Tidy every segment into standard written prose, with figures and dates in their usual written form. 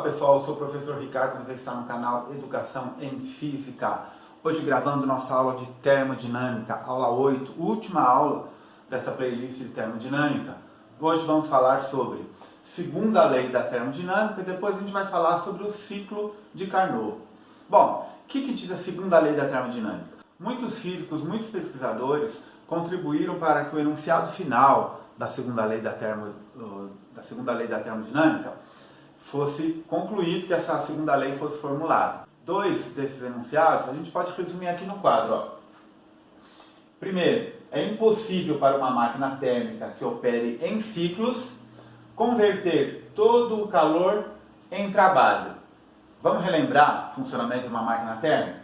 Olá pessoal, eu sou o professor Ricardo, você está no canal Educação em Física. Hoje gravando nossa aula de termodinâmica, aula 8, última aula dessa playlist de termodinâmica. Hoje vamos falar sobre segunda lei da termodinâmica e depois a gente vai falar sobre o ciclo de Carnot. Bom, o que diz a segunda lei da termodinâmica? Muitos físicos, muitos pesquisadores contribuíram para que o enunciado final da segunda lei da termodinâmica fosse concluído, que essa segunda lei fosse formulada. Dois desses enunciados a gente pode resumir aqui no quadro. Ó. Primeiro, é impossível para uma máquina térmica que opere em ciclos converter todo o calor em trabalho. Vamos relembrar o funcionamento de uma máquina térmica?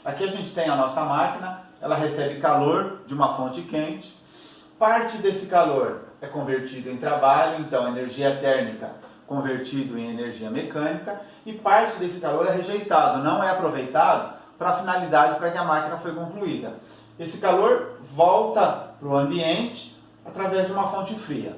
Aqui a gente tem a nossa máquina, ela recebe calor de uma fonte quente, parte desse calor é convertido em trabalho, então energia térmica convertido em energia mecânica, e parte desse calor é rejeitado, não é aproveitado para a finalidade para que a máquina foi concluída. Esse calor volta para o ambiente através de uma fonte fria.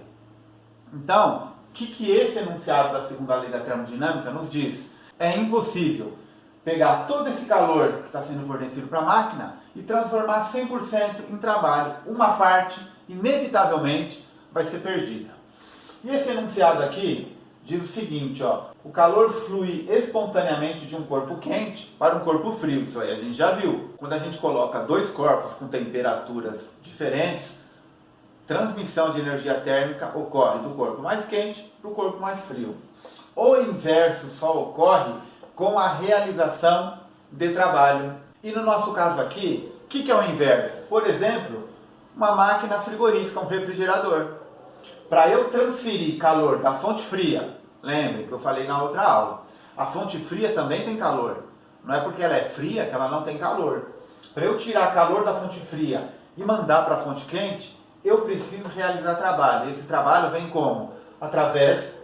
Então, o que esse enunciado da segunda lei da termodinâmica nos diz? É impossível pegar todo esse calor que está sendo fornecido para a máquina e transformar 100% em trabalho. Uma parte, inevitavelmente, vai ser perdida. E esse enunciado aqui diz o seguinte, ó, o calor flui espontaneamente de um corpo quente para um corpo frio. Isso aí a gente já viu. Quando a gente coloca dois corpos com temperaturas diferentes, transmissão de energia térmica ocorre do corpo mais quente para o corpo mais frio. O inverso só ocorre com a realização de trabalho. E no nosso caso aqui, o que é o inverso? Por exemplo, uma máquina frigorífica, um refrigerador. Para eu transferir calor da fonte fria, lembre que eu falei na outra aula, a fonte fria também tem calor. Não é porque ela é fria que ela não tem calor. Para eu tirar calor da fonte fria e mandar para a fonte quente, eu preciso realizar trabalho. Esse trabalho vem como? Através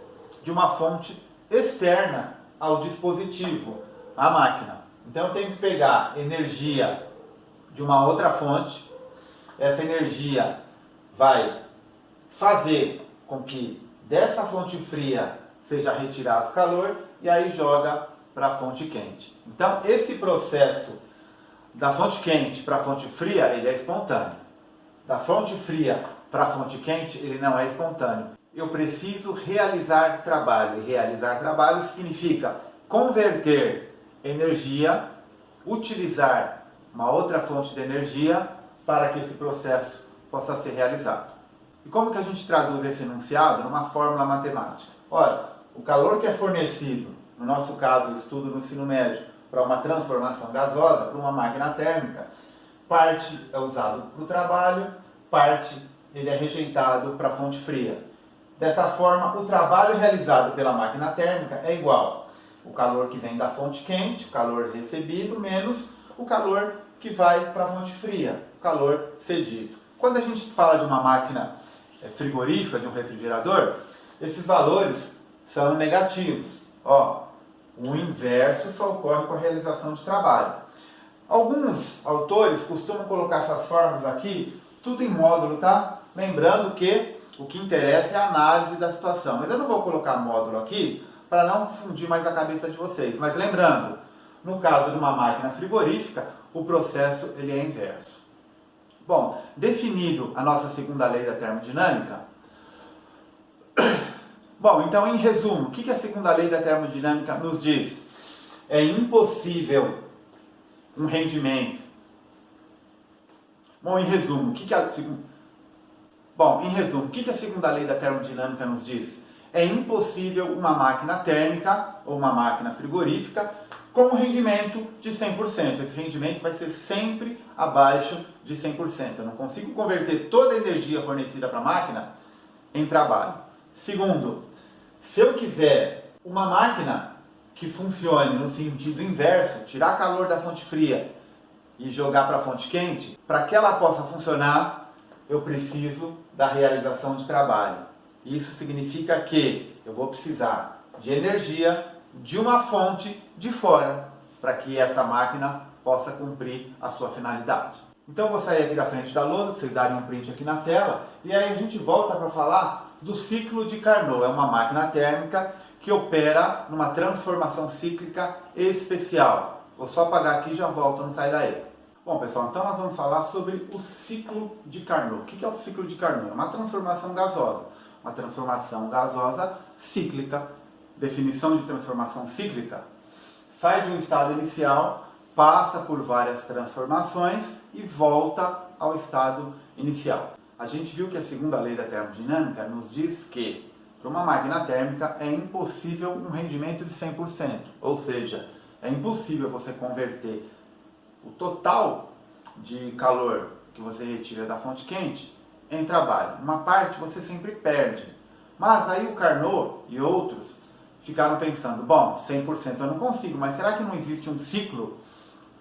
de uma fonte externa ao dispositivo, à máquina. Então eu tenho que pegar energia de uma outra fonte, essa energia vai fazer com que dessa fonte fria seja retirado calor e aí joga para a fonte quente. Então esse processo da fonte quente para a fonte fria, ele é espontâneo. Da fonte fria para a fonte quente, ele não é espontâneo. Eu preciso realizar trabalho. E realizar trabalho significa converter energia, utilizar uma outra fonte de energia para que esse processo possa ser realizado. E como que a gente traduz esse enunciado numa fórmula matemática? Ora, o calor que é fornecido, no nosso caso, o estudo no ensino médio, para uma transformação gasosa, para uma máquina térmica, parte é usado para o trabalho, parte ele é rejeitado para a fonte fria. Dessa forma, o trabalho realizado pela máquina térmica é igual o calor que vem da fonte quente, o calor recebido, menos o calor que vai para a fonte fria, o calor cedido. Quando a gente fala de uma máquina frigorífica, de um refrigerador, esses valores são negativos. Ó, o inverso só ocorre com a realização de trabalho. Alguns autores costumam colocar essas fórmulas aqui, tudo em módulo, tá? Lembrando que o que interessa é a análise da situação. Mas eu não vou colocar módulo aqui para não confundir mais a cabeça de vocês. Mas lembrando, no caso de uma máquina frigorífica, o processo ele é inverso. Bom, definido a nossa segunda lei da termodinâmica, bom, então em resumo, o que a segunda lei da termodinâmica nos diz? É impossível um rendimento. Bom, em resumo, o que a segunda lei da termodinâmica nos diz? É impossível uma máquina térmica ou uma máquina frigorífica com um rendimento de 100%. Esse rendimento vai ser sempre abaixo de 100%. Eu não consigo converter toda a energia fornecida para a máquina em trabalho. Segundo, se eu quiser uma máquina que funcione no sentido inverso, tirar calor da fonte fria e jogar para a fonte quente, para que ela possa funcionar, eu preciso da realização de trabalho. Isso significa que eu vou precisar de energia de uma fonte de fora, para que essa máquina possa cumprir a sua finalidade. Então eu vou sair aqui da frente da lousa, para vocês darem um print aqui na tela, e aí a gente volta para falar do ciclo de Carnot. É uma máquina térmica que opera numa transformação cíclica especial. Vou só apagar aqui e já volto, não sai daí. Bom, pessoal, então nós vamos falar sobre o ciclo de Carnot. O que é o ciclo de Carnot? É uma transformação gasosa. Uma transformação gasosa cíclica. Definição de transformação cíclica. Sai de um estado inicial, passa por várias transformações e volta ao estado inicial. A gente viu que a segunda lei da termodinâmica nos diz que para uma máquina térmica é impossível um rendimento de 100%. Ou seja, é impossível você converter o total de calor que você retira da fonte quente em trabalho. Uma parte você sempre perde. Mas aí o Carnot e outros ficaram pensando, bom, 100% eu não consigo, mas será que não existe um ciclo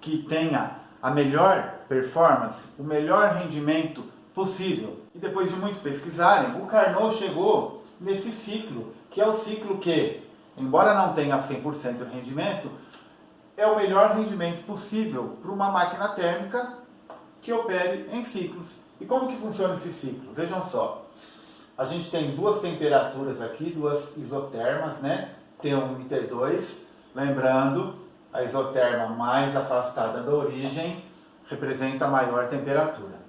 que tenha a melhor performance, o melhor rendimento possível? E depois de muito pesquisarem, o Carnot chegou nesse ciclo, que é o ciclo que, embora não tenha 100% de rendimento, é o melhor rendimento possível para uma máquina térmica que opere em ciclos. E como que funciona esse ciclo? Vejam só. A gente tem duas temperaturas aqui, duas isotermas, né? T1 e T2. Lembrando, a isoterma mais afastada da origem representa a maior temperatura.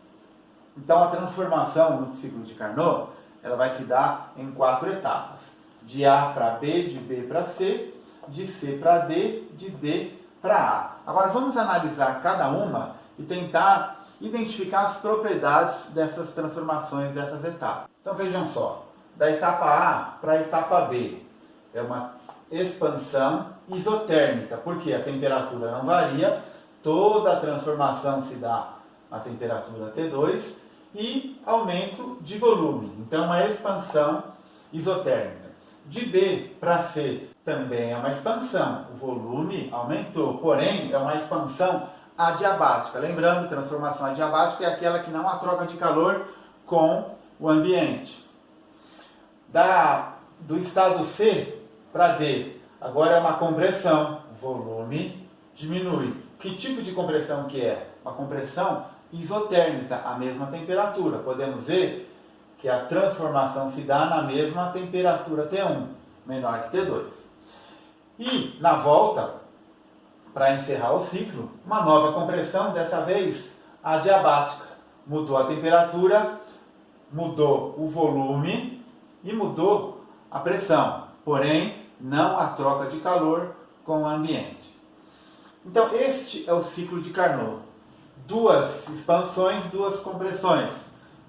Então a transformação no ciclo de Carnot, ela vai se dar em 4 etapas. De A para B, de B para C, de C para D, de D para A. Agora vamos analisar cada uma e tentar identificar as propriedades dessas transformações, dessas etapas. Então vejam só, da etapa A para a etapa B é uma expansão isotérmica, porque a temperatura não varia, toda a transformação se dá à temperatura T2 e aumento de volume. Então uma expansão isotérmica. De B para C também é uma expansão, o volume aumentou, porém é uma expansão adiabática. Lembrando, transformação adiabática é aquela que não há troca de calor com o ambiente. Do estado C para D, agora é uma compressão, o volume diminui. Que tipo de compressão que é? Uma compressão isotérmica, a mesma temperatura. Podemos ver que a transformação se dá na mesma temperatura T1, menor que T2. E na volta, para encerrar o ciclo, uma nova compressão, dessa vez adiabática. Mudou a temperatura, mudou o volume e mudou a pressão. Porém, não a troca de calor com o ambiente. Então, este é o ciclo de Carnot. Duas expansões, duas compressões.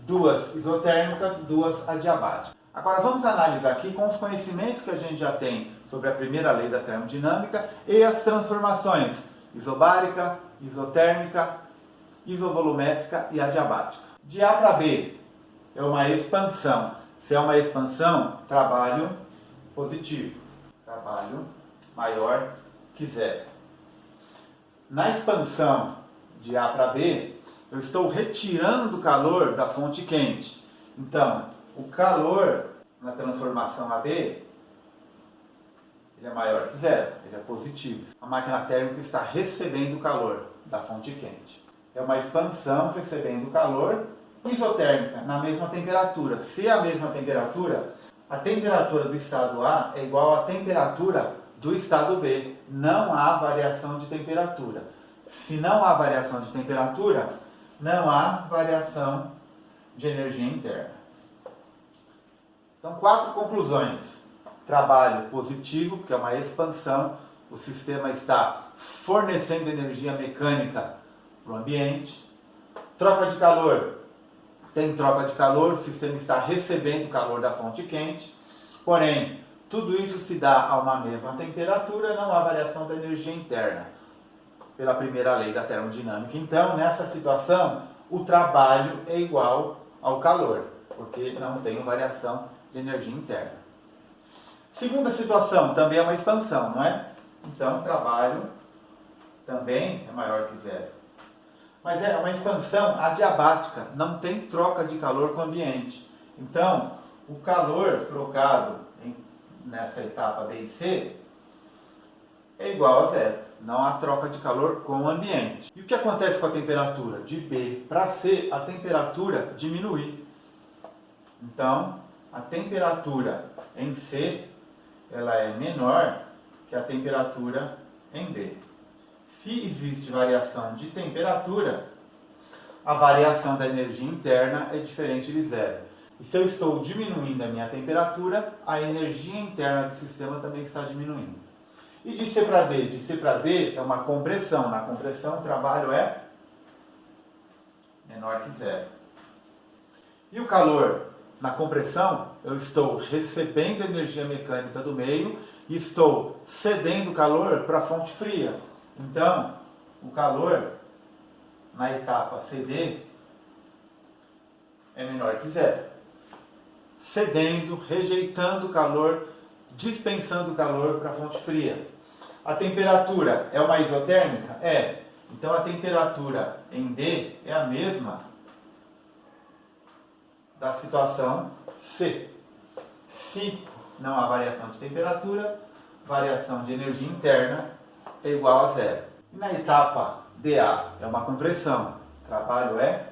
Duas isotérmicas, duas adiabáticas. Agora vamos analisar aqui com os conhecimentos que a gente já tem sobre a primeira lei da termodinâmica e as transformações isobárica, isotérmica, isovolumétrica e adiabática. De A para B é uma expansão. Se é uma expansão, trabalho positivo. Trabalho maior que zero. Na expansão de A para B, eu estou retirando calor da fonte quente. Então, o calor na transformação AB, ele é maior que zero, ele é positivo. A máquina térmica está recebendo calor da fonte quente. É uma expansão recebendo calor isotérmica, na mesma temperatura. Se é a mesma temperatura, a temperatura do estado A é igual à temperatura do estado B. Não há variação de temperatura. Se não há variação de temperatura, não há variação de energia interna. Então, 4 conclusões. Trabalho positivo, que é uma expansão. O sistema está fornecendo energia mecânica para o ambiente. Troca de calor. Tem troca de calor, o sistema está recebendo calor da fonte quente. Porém, tudo isso se dá a uma mesma temperatura, não há variação da energia interna, pela primeira lei da termodinâmica. Então, nessa situação, o trabalho é igual ao calor, porque não tem variação de energia interna. Segunda situação, também é uma expansão, não é? Então, o trabalho também é maior que zero. Mas é uma expansão adiabática, não tem troca de calor com o ambiente. Então, o calor trocado nessa etapa B e C é igual a zero. Não há troca de calor com o ambiente. E o que acontece com a temperatura? De B para C, a temperatura diminui. Então, a temperatura em C ela é menor que a temperatura em D. Se existe variação de temperatura, a variação da energia interna é diferente de zero. E se eu estou diminuindo a minha temperatura, a energia interna do sistema também está diminuindo. E de C para D? De C para D é uma compressão. Na compressão o trabalho é menor que zero. E o calor? Na compressão, eu estou recebendo energia mecânica do meio e estou cedendo calor para a fonte fria. Então, o calor na etapa CD é menor que zero. Cedendo, rejeitando o calor, dispensando o calor para a fonte fria. A temperatura é uma isotérmica? É. Então a temperatura em D é a mesma da situação C. Se não há variação de temperatura, variação de energia interna é igual a zero. E na etapa DA é uma compressão, o trabalho é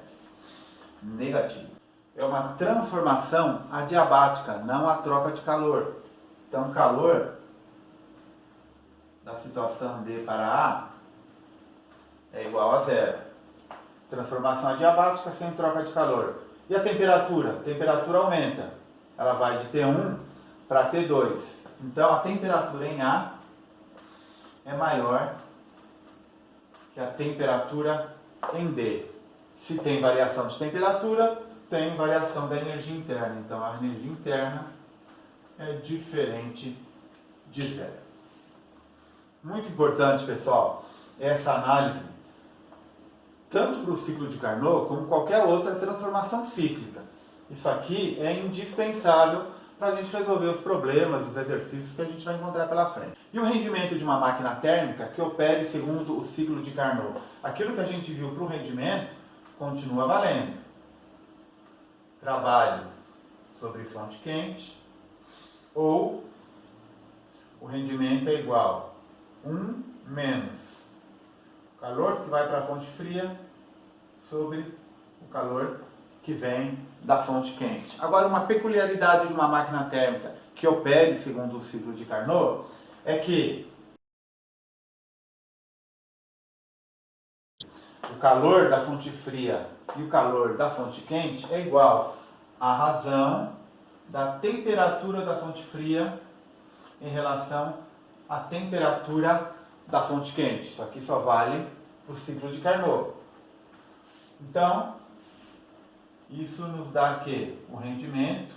negativo. É uma transformação adiabática, não a troca de calor. Então, calor da situação D para A é igual a zero. Transformação adiabática sem troca de calor. E a temperatura? A temperatura aumenta. Ela vai de T1 para T2. Então, a temperatura em A é maior que a temperatura em D. Se tem variação de temperatura, tem variação da energia interna. Então, a energia interna é diferente de zero. Muito importante, pessoal, essa análise, tanto para o ciclo de Carnot, como qualquer outra transformação cíclica. Isso aqui é indispensável para a gente resolver os problemas, os exercícios que a gente vai encontrar pela frente. E o rendimento de uma máquina térmica que opere segundo o ciclo de Carnot? Aquilo que a gente viu para o rendimento continua valendo. Trabalho sobre fonte quente, ou o rendimento é igual a 1 menos o calor que vai para a fonte fria sobre o calor que vem da fonte quente. Agora, uma peculiaridade de uma máquina térmica que opere segundo o ciclo de Carnot é que o calor da fonte fria e o calor da fonte quente é igual à razão da temperatura da fonte fria em relação à temperatura da fonte quente. Isso aqui só vale para o ciclo de Carnot. Então, isso nos dá que o rendimento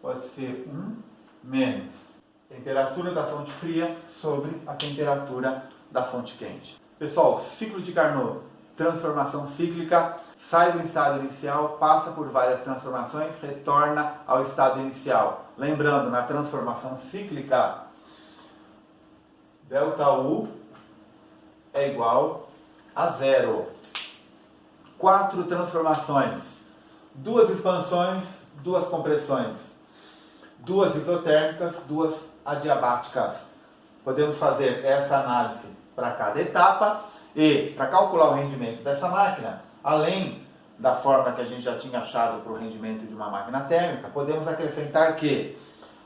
pode ser 1 menos temperatura da fonte fria sobre a temperatura da fonte quente. Pessoal, ciclo de Carnot, transformação cíclica, sai do estado inicial, passa por várias transformações, retorna ao estado inicial. Lembrando, na transformação cíclica, ΔU é igual a zero. 4 transformações, 2 expansões, 2 compressões, 2 isotérmicas, 2 adiabáticas. Podemos fazer essa análise para cada etapa e, para calcular o rendimento dessa máquina, além da fórmula que a gente já tinha achado para o rendimento de uma máquina térmica, podemos acrescentar que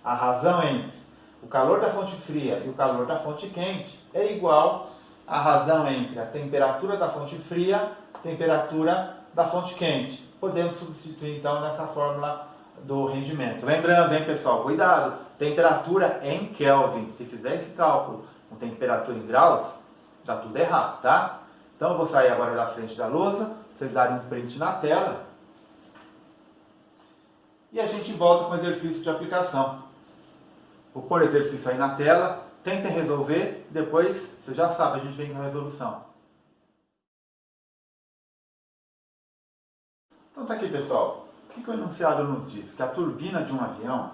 a razão entre o calor da fonte fria e o calor da fonte quente é igual à razão entre a temperatura da fonte fria e a temperatura da fonte quente. Podemos substituir então nessa fórmula do rendimento. Lembrando, hein, pessoal, cuidado, temperatura em Kelvin. Se fizer esse cálculo com temperatura em graus, dá tudo errado, tá? Então eu vou sair agora da frente da lousa, vocês darem um print na tela e a gente volta com o exercício de aplicação. Vou pôr o exercício aí na tela, tentem resolver, depois, você já sabe, a gente vem com a resolução. Então tá aqui, pessoal. O que o enunciado nos diz? Que a turbina de um avião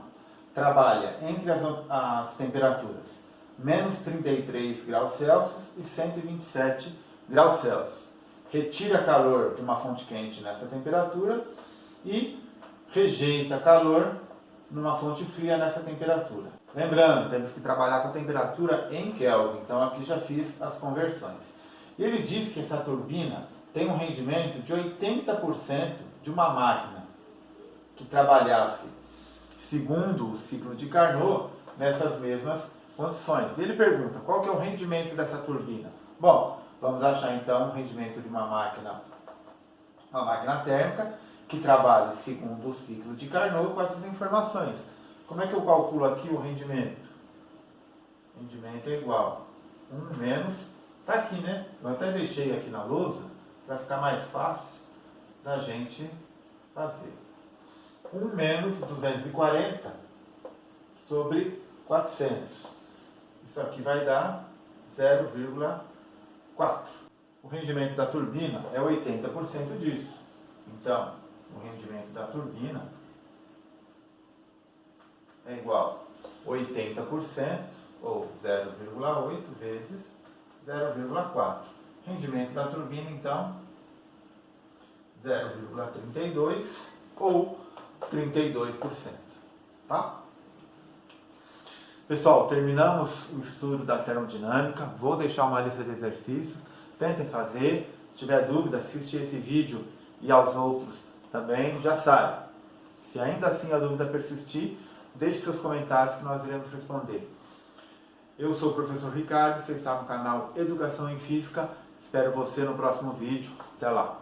trabalha entre as temperaturas menos 33 graus Celsius e 127 graus Celsius. Retira calor de uma fonte quente nessa temperatura e rejeita calor numa fonte fria nessa temperatura. Lembrando, temos que trabalhar com a temperatura em Kelvin, então aqui já fiz as conversões. Ele diz que essa turbina tem um rendimento de 80% de uma máquina que trabalhasse segundo o ciclo de Carnot nessas mesmas condições. E ele pergunta, qual que é o rendimento dessa turbina? Bom, vamos achar então o rendimento de uma máquina térmica, que trabalha segundo o ciclo de Carnot com essas informações. Como é que eu calculo aqui o rendimento? O rendimento é igual a 1 menos, está aqui, né? Eu até deixei aqui na lousa para ficar mais fácil da gente fazer. 1 menos 240 sobre 400. Isso aqui vai dar 0,4. O rendimento da turbina é 80% disso. Então, o rendimento da turbina é igual a 80%, ou 0,8 vezes 0,4. Rendimento da turbina, então, 0,32 ou 32%. Tá? Pessoal, terminamos o estudo da termodinâmica. Vou deixar uma lista de exercícios. Tentem fazer. Se tiver dúvida, assiste esse vídeo e aos outros também. Já sabe. Se ainda assim a dúvida persistir, deixe seus comentários que nós iremos responder. Eu sou o professor Ricardo, você está no canal Educação em Física. Espero você no próximo vídeo. Até lá!